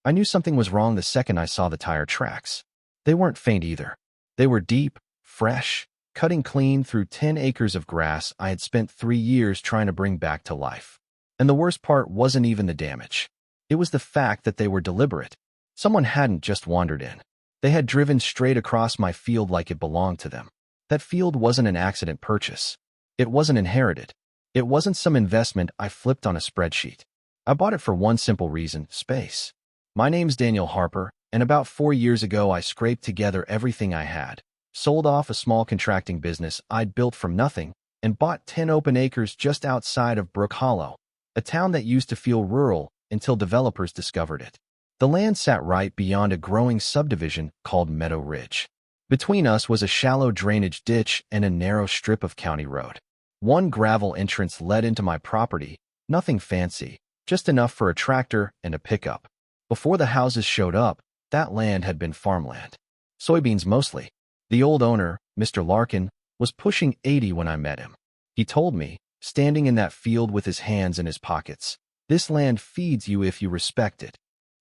I knew something was wrong the second I saw the tire tracks. They weren't faint either. They were deep, fresh, cutting clean through 10 acres of grass I had spent 3 years trying to bring back to life. And the worst part wasn't even the damage. It was the fact that they were deliberate. Someone hadn't just wandered in. They had driven straight across my field like it belonged to them. That field wasn't an accident purchase. It wasn't inherited. It wasn't some investment I flipped on a spreadsheet. I bought it for one simple reason: space. My name's Daniel Harper, and about 4 years ago I scraped together everything I had, sold off a small contracting business I'd built from nothing, and bought 10 open acres just outside of Brook Hollow, a town that used to feel rural until developers discovered it. The land sat right beyond a growing subdivision called Meadow Ridge. Between us was a shallow drainage ditch and a narrow strip of county road. One gravel entrance led into my property, nothing fancy, just enough for a tractor and a pickup. Before the houses showed up, that land had been farmland. Soybeans mostly. The old owner, Mr. Larkin, was pushing 80 when I met him. He told me, standing in that field with his hands in his pockets, "This land feeds you if you respect it."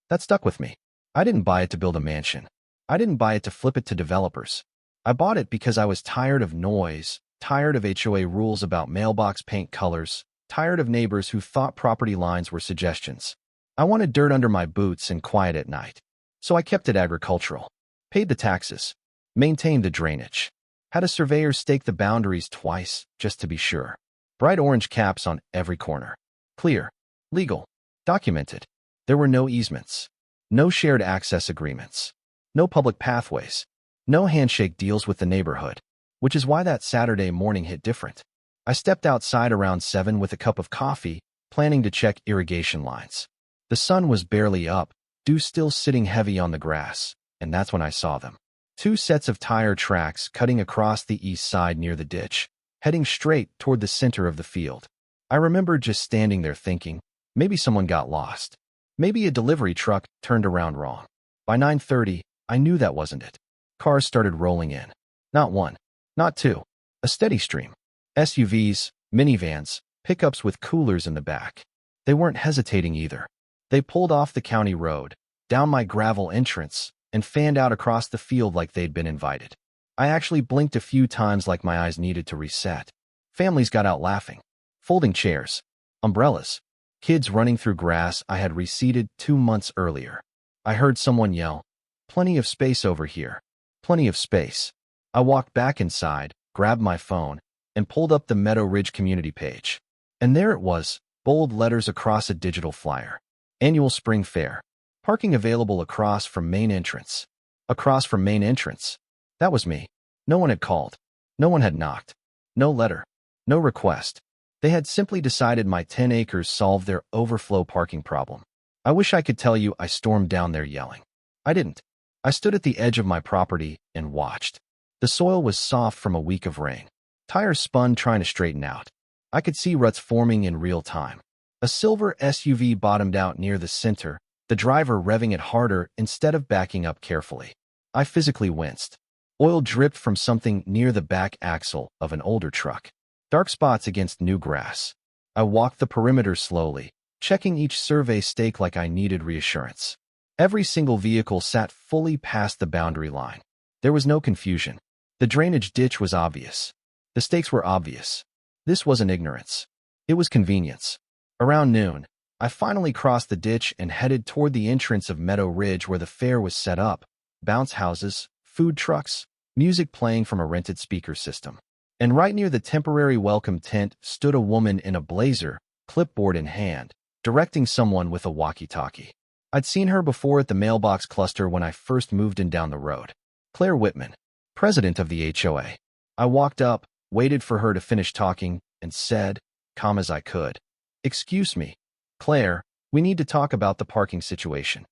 That stuck with me. I didn't buy it to build a mansion. I didn't buy it to flip it to developers. I bought it because I was tired of noise, tired of HOA rules about mailbox paint colors, tired of neighbors who thought property lines were suggestions. I wanted dirt under my boots and quiet at night. So I kept it agricultural, paid the taxes, maintained the drainage, had a surveyor stake the boundaries twice just to be sure. Bright orange caps on every corner. Clear, legal, documented. There were no easements, no shared access agreements, no public pathways, no handshake deals with the neighborhood, which is why that Saturday morning hit different. I stepped outside around 7 with a cup of coffee, planning to check irrigation lines. The sun was barely up, dew still sitting heavy on the grass, and that's when I saw them. 2 sets of tire tracks cutting across the east side near the ditch, heading straight toward the center of the field. I remember just standing there thinking, maybe someone got lost. Maybe a delivery truck turned around wrong. By 9:30, I knew that wasn't it. Cars started rolling in. Not one, not two, a steady stream. SUVs, minivans, pickups with coolers in the back. They weren't hesitating either. They pulled off the county road, down my gravel entrance, and fanned out across the field like they'd been invited. I actually blinked a few times like my eyes needed to reset. Families got out laughing. Folding chairs, umbrellas, kids running through grass I had reseeded 2 months earlier. I heard someone yell, "Plenty of space over here. Plenty of space." I walked back inside, grabbed my phone, and pulled up the Meadow Ridge community page. And there it was, bold letters across a digital flyer. Annual Spring Fair. Parking available across from main entrance. Across from main entrance. That was me. No one had called. No one had knocked. No letter. No request. They had simply decided my 10 acres solved their overflow parking problem. I wish I could tell you I stormed down there yelling. I didn't. I stood at the edge of my property and watched. The soil was soft from a week of rain. Tires spun trying to straighten out. I could see ruts forming in real time. A silver SUV bottomed out near the center, the driver revving it harder instead of backing up carefully. I physically winced. Oil dripped from something near the back axle of an older truck. Dark spots against new grass. I walked the perimeter slowly, checking each survey stake like I needed reassurance. Every single vehicle sat fully past the boundary line. There was no confusion. The drainage ditch was obvious. The stakes were obvious. This wasn't ignorance. It was convenience. Around noon, I finally crossed the ditch and headed toward the entrance of Meadow Ridge where the fair was set up. Bounce houses, food trucks, music playing from a rented speaker system. And right near the temporary welcome tent stood a woman in a blazer, clipboard in hand, directing someone with a walkie-talkie. I'd seen her before at the mailbox cluster when I first moved in down the road. Claire Whitman, president of the HOA. I walked up, waited for her to finish talking, and said, calm as I could, "Excuse me, Claire, we need to talk about the parking situation."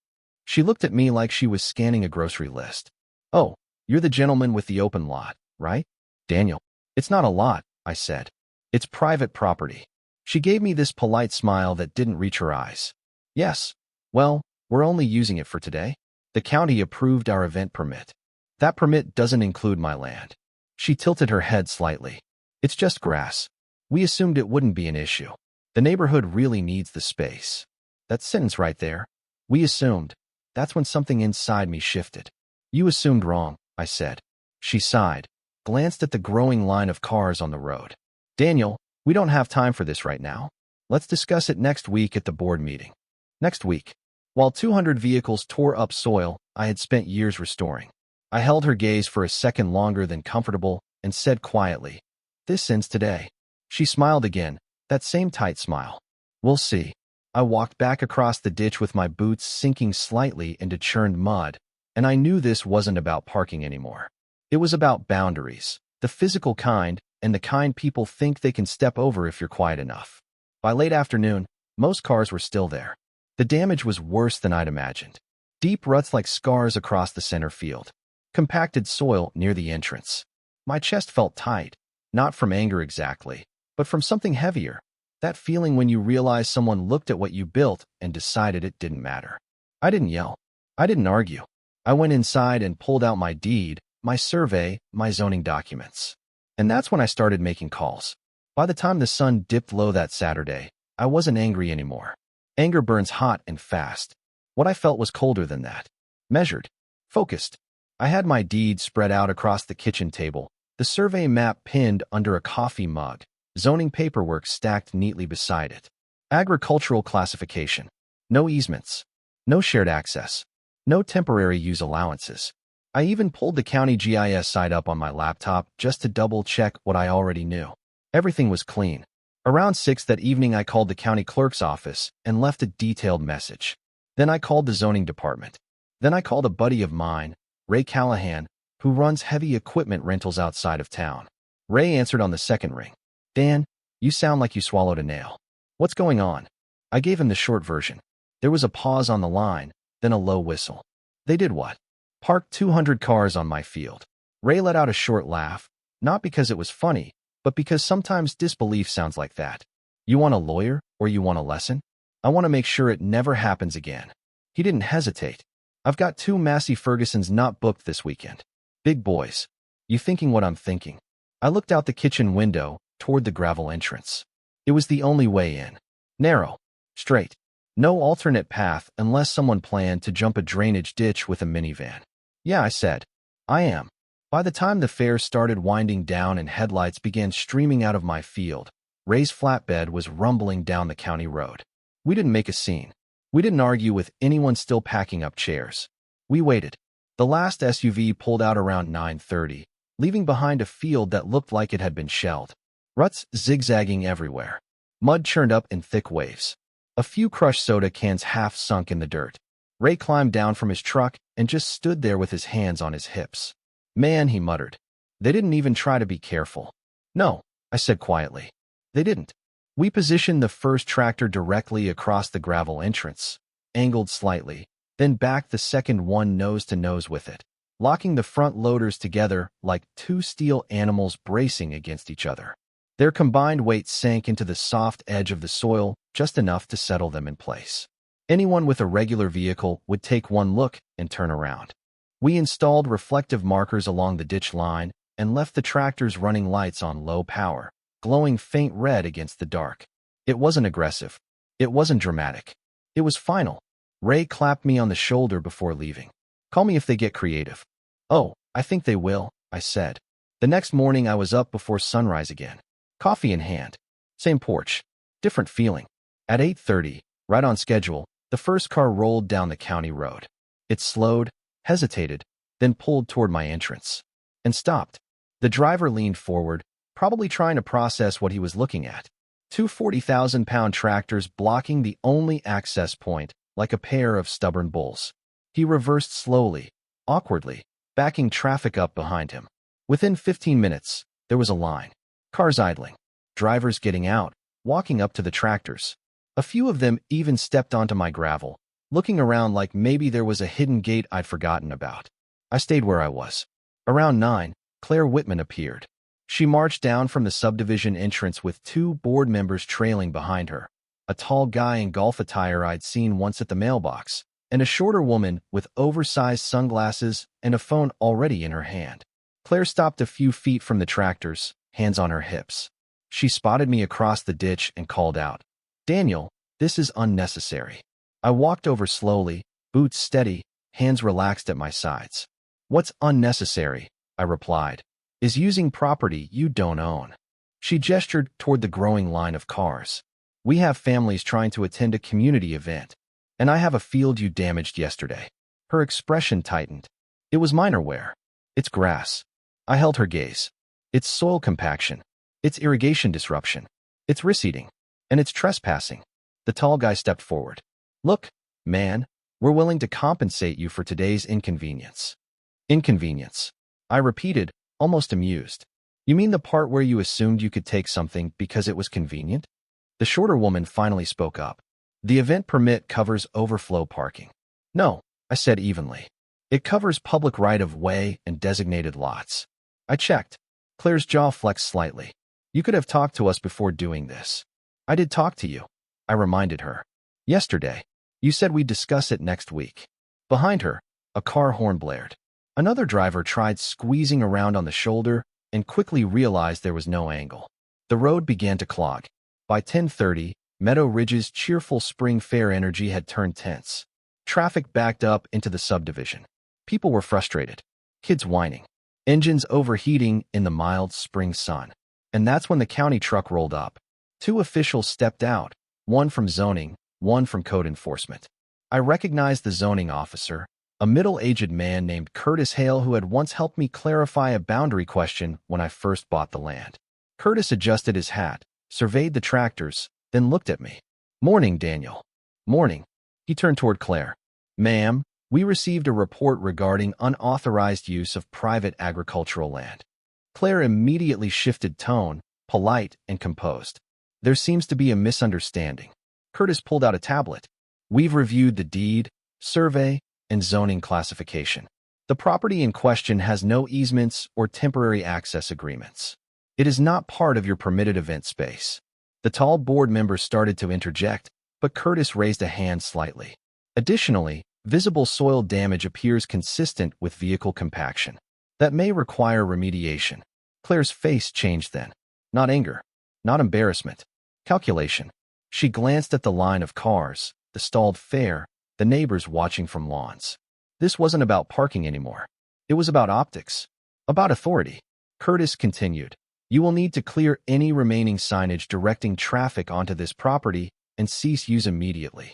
She looked at me like she was scanning a grocery list. "Oh, you're the gentleman with the open lot, right?" "Daniel." "It's not a lot," I said. "It's private property." She gave me this polite smile that didn't reach her eyes. "Yes. Well, we're only using it for today. The county approved our event permit. That permit doesn't include my land." She tilted her head slightly. "It's just grass. We assumed it wouldn't be an issue. The neighborhood really needs the space." That sentence right there. We assumed. That's when something inside me shifted. You assumed wrong, I said. She sighed, glanced at the growing line of cars on the road. Daniel, we don't have time for this right now. Let's discuss it next week at the board meeting. Next week. While 200 vehicles tore up soil I had spent years restoring, I held her gaze for a second longer than comfortable and said quietly, "This ends today." She smiled again, that same tight smile. "We'll see." I walked back across the ditch with my boots sinking slightly into churned mud, and I knew this wasn't about parking anymore. It was about boundaries, the physical kind, and the kind people think they can step over if you're quiet enough. By late afternoon, most cars were still there. The damage was worse than I'd imagined. Deep ruts like scars across the center field. Compacted soil near the entrance. My chest felt tight, not from anger exactly, but from something heavier. That feeling when you realize someone looked at what you built and decided it didn't matter. I didn't yell. I didn't argue. I went inside and pulled out my deed, my survey, my zoning documents. And that's when I started making calls. By the time the sun dipped low that Saturday, I wasn't angry anymore. Anger burns hot and fast. What I felt was colder than that. Measured. Focused. I had my deed spread out across the kitchen table, the survey map pinned under a coffee mug, zoning paperwork stacked neatly beside it. Agricultural classification. No easements. No shared access. No temporary use allowances. I even pulled the county GIS site up on my laptop just to double-check what I already knew. Everything was clean. Around 6 that evening, I called the county clerk's office and left a detailed message. Then I called the zoning department. Then I called a buddy of mine, Ray Callahan, who runs heavy equipment rentals outside of town. Ray answered on the second ring. "Dan, you sound like you swallowed a nail. What's going on?" I gave him the short version. There was a pause on the line, then a low whistle. "They did what?" "Parked 200 cars on my field." Ray let out a short laugh, not because it was funny, but because sometimes disbelief sounds like that. "You want a lawyer or you want a lesson?" "I want to make sure it never happens again." He didn't hesitate. "I've got 2 Massey Fergusons not booked this weekend. Big boys. You thinking what I'm thinking?" I looked out the kitchen window toward the gravel entrance. It was the only way in. Narrow. Straight. No alternate path unless someone planned to jump a drainage ditch with a minivan. "Yeah," I said. "I am." By the time the fare started winding down and headlights began streaming out of my field, Ray's flatbed was rumbling down the county road. We didn't make a scene. We didn't argue with anyone still packing up chairs. We waited. The last SUV pulled out around 9:30, leaving behind a field that looked like it had been shelled. Ruts zigzagging everywhere. Mud churned up in thick waves. A few crushed soda cans half sunk in the dirt. Ray climbed down from his truck and just stood there with his hands on his hips. "Man," he muttered. "They didn't even try to be careful." "No," I said quietly. "They didn't." We positioned the first tractor directly across the gravel entrance, angled slightly, then backed the second one nose to nose with it, locking the front loaders together like 2 steel animals bracing against each other. Their combined weight sank into the soft edge of the soil just enough to settle them in place. Anyone with a regular vehicle would take one look and turn around. We installed reflective markers along the ditch line and left the tractor's running lights on low power, glowing faint red against the dark. It wasn't aggressive. It wasn't dramatic. It was final. Ray clapped me on the shoulder before leaving. "Call me if they get creative." "Oh, I think they will," I said. The next morning I was up before sunrise again. Coffee in hand. Same porch. Different feeling. At 8:30, right on schedule, the first car rolled down the county road. It slowed, hesitated, then pulled toward my entrance. And stopped. The driver leaned forward, probably trying to process what he was looking at. 2 40,000-pound tractors blocking the only access point like a pair of stubborn bulls. He reversed slowly, awkwardly, backing traffic up behind him. Within 15 minutes, there was a line. Cars idling. Drivers getting out, walking up to the tractors. A few of them even stepped onto my gravel, looking around like maybe there was a hidden gate I'd forgotten about. I stayed where I was. Around 9, Claire Whitman appeared. She marched down from the subdivision entrance with 2 board members trailing behind her, a tall guy in golf attire I'd seen once at the mailbox, and a shorter woman with oversized sunglasses and a phone already in her hand. Claire stopped a few feet from the tractors, hands on her hips. She spotted me across the ditch and called out, "Daniel, this is unnecessary." I walked over slowly, boots steady, hands relaxed at my sides. What's unnecessary, I replied, is using property you don't own. She gestured toward the growing line of cars. We have families trying to attend a community event, and I have a field you damaged yesterday. Her expression tightened. It was minor wear. It's grass. I held her gaze. It's soil compaction. It's irrigation disruption. It's reseeding. And it's trespassing. The tall guy stepped forward. Look, man, we're willing to compensate you for today's inconvenience. Inconvenience. I repeated, almost amused. You mean the part where you assumed you could take something because it was convenient? The shorter woman finally spoke up. The event permit covers overflow parking. No, I said evenly. It covers public right-of-way and designated lots. I checked. Claire's jaw flexed slightly. You could have talked to us before doing this. I did talk to you, I reminded her. Yesterday. You said we'd discuss it next week. Behind her, a car horn blared. Another driver tried squeezing around on the shoulder and quickly realized there was no angle. The road began to clog. By 10:30, Meadow Ridge's cheerful spring fair energy had turned tense. Traffic backed up into the subdivision. People were frustrated. Kids whining. Engines overheating in the mild spring sun. And that's when the county truck rolled up. Two officials stepped out, one from zoning, one from code enforcement. I recognized the zoning officer, a middle-aged man named Curtis Hale who had once helped me clarify a boundary question when I first bought the land. Curtis adjusted his hat, surveyed the tractors, then looked at me. Morning, Daniel. Morning. He turned toward Claire. Ma'am, we received a report regarding unauthorized use of private agricultural land. Claire immediately shifted tone, polite and composed. There seems to be a misunderstanding. Curtis pulled out a tablet. We've reviewed the deed, survey, and zoning classification. The property in question has no easements or temporary access agreements. It is not part of your permitted event space. The tall board member started to interject, but Curtis raised a hand slightly. Additionally, visible soil damage appears consistent with vehicle compaction. That may require remediation. Claire's face changed then. Not anger. Not embarrassment. Calculation. She glanced at the line of cars, the stalled fair, the neighbors watching from lawns. This wasn't about parking anymore. It was about optics. About authority. Curtis continued. You will need to clear any remaining signage directing traffic onto this property and cease use immediately.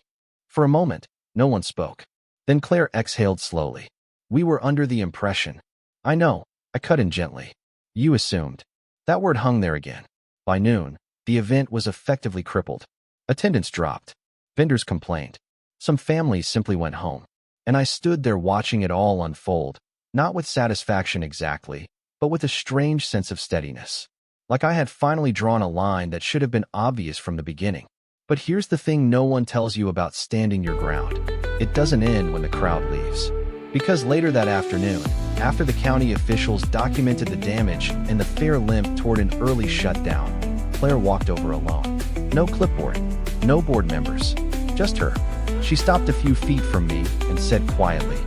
For a moment, no one spoke. Then Claire exhaled slowly. We were under the impression. I know, I cut in gently. You assumed. That word hung there again. By noon, the event was effectively crippled. Attendance dropped. Vendors complained. Some families simply went home. And I stood there watching it all unfold, not with satisfaction exactly, but with a strange sense of steadiness. Like I had finally drawn a line that should have been obvious from the beginning. But here's the thing no one tells you about standing your ground. It doesn't end when the crowd leaves. Because later that afternoon, after the county officials documented the damage and the fair limped toward an early shutdown, Claire walked over alone. No clipboard, no board members, just her. She stopped a few feet from me and said quietly,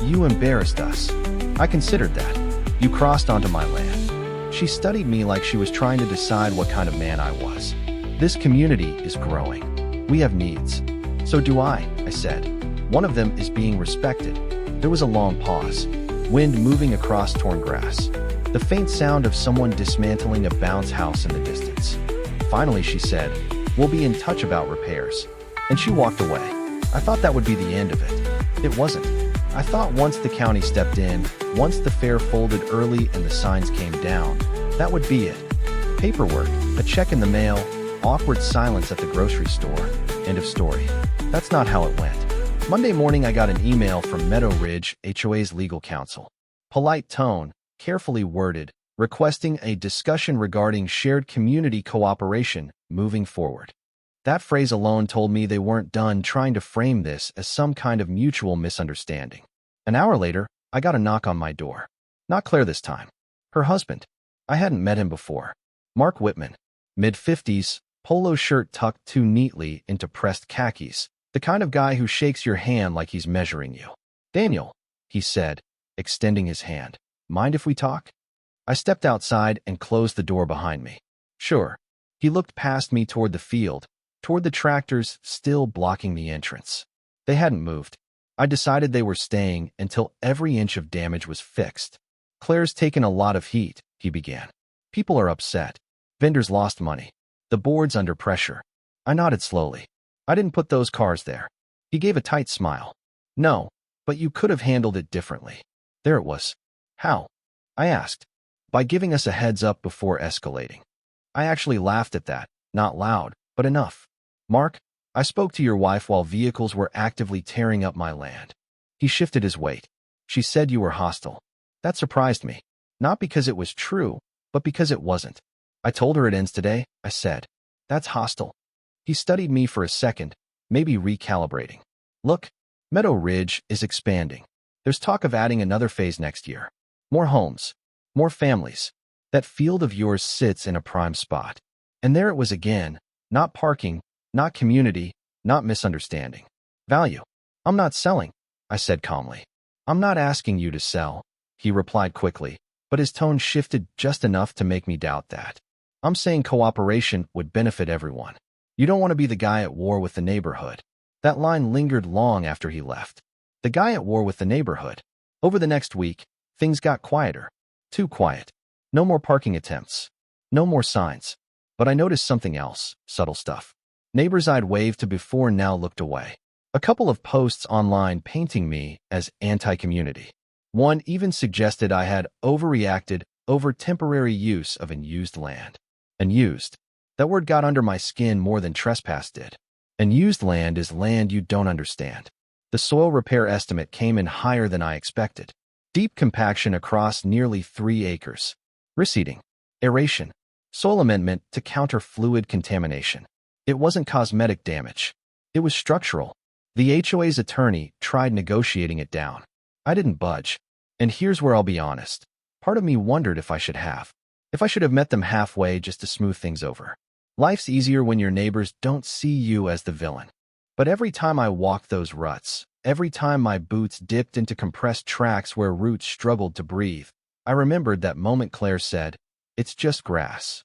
You embarrassed us. I considered that. You crossed onto my land. She studied me like she was trying to decide what kind of man I was. This community is growing. We have needs. So do I said. One of them is being respected. There was a long pause. Wind moving across torn grass. The faint sound of someone dismantling a bounce house in the distance. Finally, she said, We'll be in touch about repairs. And she walked away. I thought that would be the end of it. It wasn't. I thought once the county stepped in, once the fair folded early and the signs came down, that would be it. Paperwork, a check in the mail, awkward silence at the grocery store. End of story. That's not how it went. Monday morning, I got an email from Meadow Ridge, HOA's legal counsel. Polite tone, carefully worded, requesting a discussion regarding shared community cooperation moving forward. That phrase alone told me they weren't done trying to frame this as some kind of mutual misunderstanding. An hour later, I got a knock on my door. Not Claire this time. Her husband. I hadn't met him before. Mark Whitman. Mid-50s, polo shirt tucked too neatly into pressed khakis. The kind of guy who shakes your hand like he's measuring you. Daniel, he said, extending his hand. Mind if we talk? I stepped outside and closed the door behind me. Sure. He looked past me toward the field, toward the tractors still blocking the entrance. They hadn't moved. I decided they were staying until every inch of damage was fixed. Claire's taken a lot of heat, he began. People are upset. Vendors lost money. The board's under pressure. I nodded slowly. I didn't put those cars there. He gave a tight smile. No, but you could have handled it differently. There it was. How? I asked. By giving us a heads up before escalating. I actually laughed at that, not loud, but enough. Mark, I spoke to your wife while vehicles were actively tearing up my land. He shifted his weight. She said you were hostile. That surprised me. Not because it was true, but because it wasn't. I told her it ends today, I said. That's hostile. He studied me for a second, maybe recalibrating. Look, Meadow Ridge is expanding. There's talk of adding another phase next year. More homes. More families. That field of yours sits in a prime spot. And there it was again, not parking, not community, not misunderstanding. Value. I'm not selling, I said calmly. I'm not asking you to sell, he replied quickly, but his tone shifted just enough to make me doubt that. I'm saying cooperation would benefit everyone. You don't want to be the guy at war with the neighborhood. That line lingered long after he left. The guy at war with the neighborhood. Over the next week, things got quieter. Too quiet. No more parking attempts. No more signs. But I noticed something else, subtle stuff. Neighbors I'd waved to before now looked away. A couple of posts online painting me as anti-community. One even suggested I had overreacted over temporary use of unused land. Unused. That word got under my skin more than trespass did. Unused land is land you don't understand. The soil repair estimate came in higher than I expected. Deep compaction across nearly 3 acres. Reseeding. Aeration. Soil amendment to counter fluid contamination. It wasn't cosmetic damage. It was structural. The HOA's attorney tried negotiating it down. I didn't budge. And here's where I'll be honest. Part of me wondered if I should have. If I should have met them halfway just to smooth things over. Life's easier when your neighbors don't see you as the villain. But every time I walked those ruts, every time my boots dipped into compressed tracks where roots struggled to breathe, I remembered that moment Claire said, "It's just grass."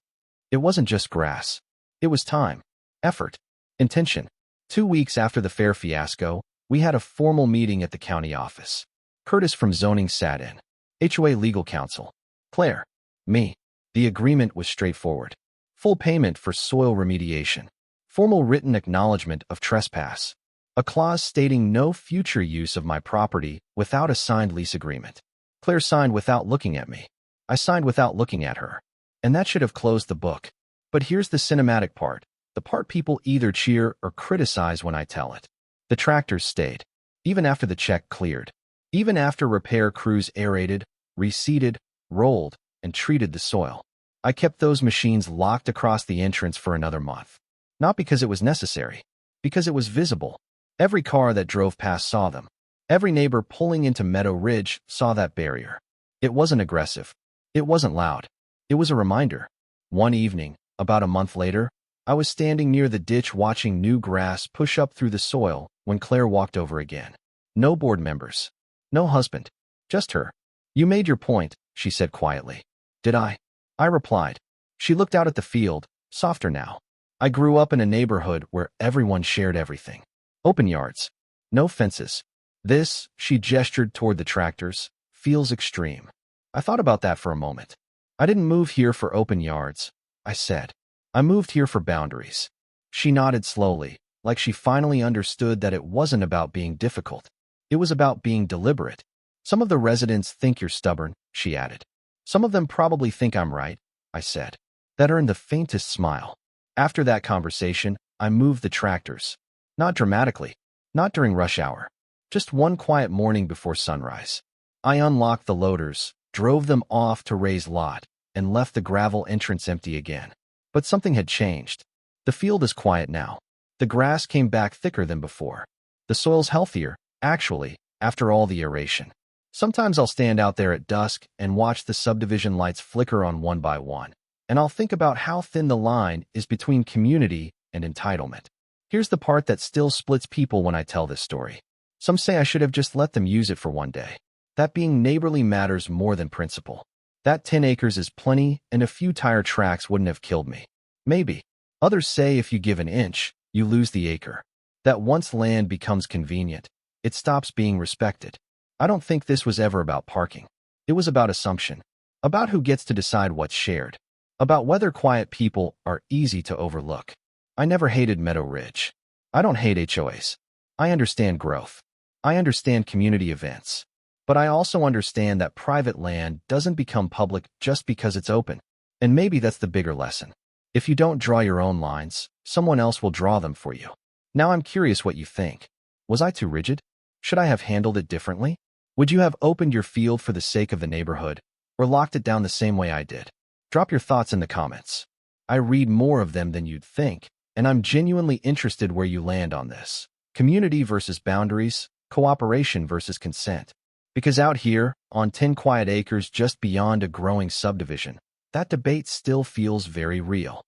It wasn't just grass. It was time, effort, intention. 2 weeks after the fair fiasco, we had a formal meeting at the county office. Curtis from zoning sat in. HOA legal counsel. Claire. Me. The agreement was straightforward. Full payment for soil remediation. Formal written acknowledgement of trespass. A clause stating no future use of my property without a signed lease agreement. Claire signed without looking at me. I signed without looking at her. And that should have closed the book. But here's the cinematic part. The part people either cheer or criticize when I tell it. The tractors stayed. Even after the check cleared. Even after repair crews aerated, reseeded, rolled, and treated the soil. I kept those machines locked across the entrance for another month. Not because it was necessary. Because it was visible. Every car that drove past saw them. Every neighbor pulling into Meadow Ridge saw that barrier. It wasn't aggressive. It wasn't loud. It was a reminder. One evening, about a month later, I was standing near the ditch watching new grass push up through the soil when Claire walked over again. No board members. No husband. Just her. You made your point, she said quietly. Did I? I replied. She looked out at the field, softer now. I grew up in a neighborhood where everyone shared everything. Open yards. No fences. This, she gestured toward the tractors, feels extreme. I thought about that for a moment. I didn't move here for open yards, I said. I moved here for boundaries. She nodded slowly, like she finally understood that it wasn't about being difficult. It was about being deliberate. Some of the residents think you're stubborn, she added. Some of them probably think I'm right, I said. That earned the faintest smile. After that conversation, I moved the tractors. Not dramatically. Not during rush hour. Just one quiet morning before sunrise. I unlocked the loaders, drove them off to Ray's lot, and left the gravel entrance empty again. But something had changed. The field is quiet now. The grass came back thicker than before. The soil's healthier, actually, after all the aeration. Sometimes I'll stand out there at dusk and watch the subdivision lights flicker on one by one, and I'll think about how thin the line is between community and entitlement. Here's the part that still splits people when I tell this story. Some say I should have just let them use it for one day. That being neighborly matters more than principle. That 10 acres is plenty, and a few tire tracks wouldn't have killed me. Maybe. Others say if you give an inch, you lose the acre. That once land becomes convenient, it stops being respected. I don't think this was ever about parking. It was about assumption, about who gets to decide what's shared, about whether quiet people are easy to overlook. I never hated Meadow Ridge. I don't hate HOAs. I understand growth. I understand community events. But I also understand that private land doesn't become public just because it's open. And maybe that's the bigger lesson. If you don't draw your own lines, someone else will draw them for you. Now I'm curious what you think. Was I too rigid? Should I have handled it differently? Would you have opened your field for the sake of the neighborhood, or locked it down the same way I did? Drop your thoughts in the comments. I read more of them than you'd think, and I'm genuinely interested where you land on this. Community versus boundaries, cooperation versus consent. Because out here, on 10 quiet acres just beyond a growing subdivision, that debate still feels very real.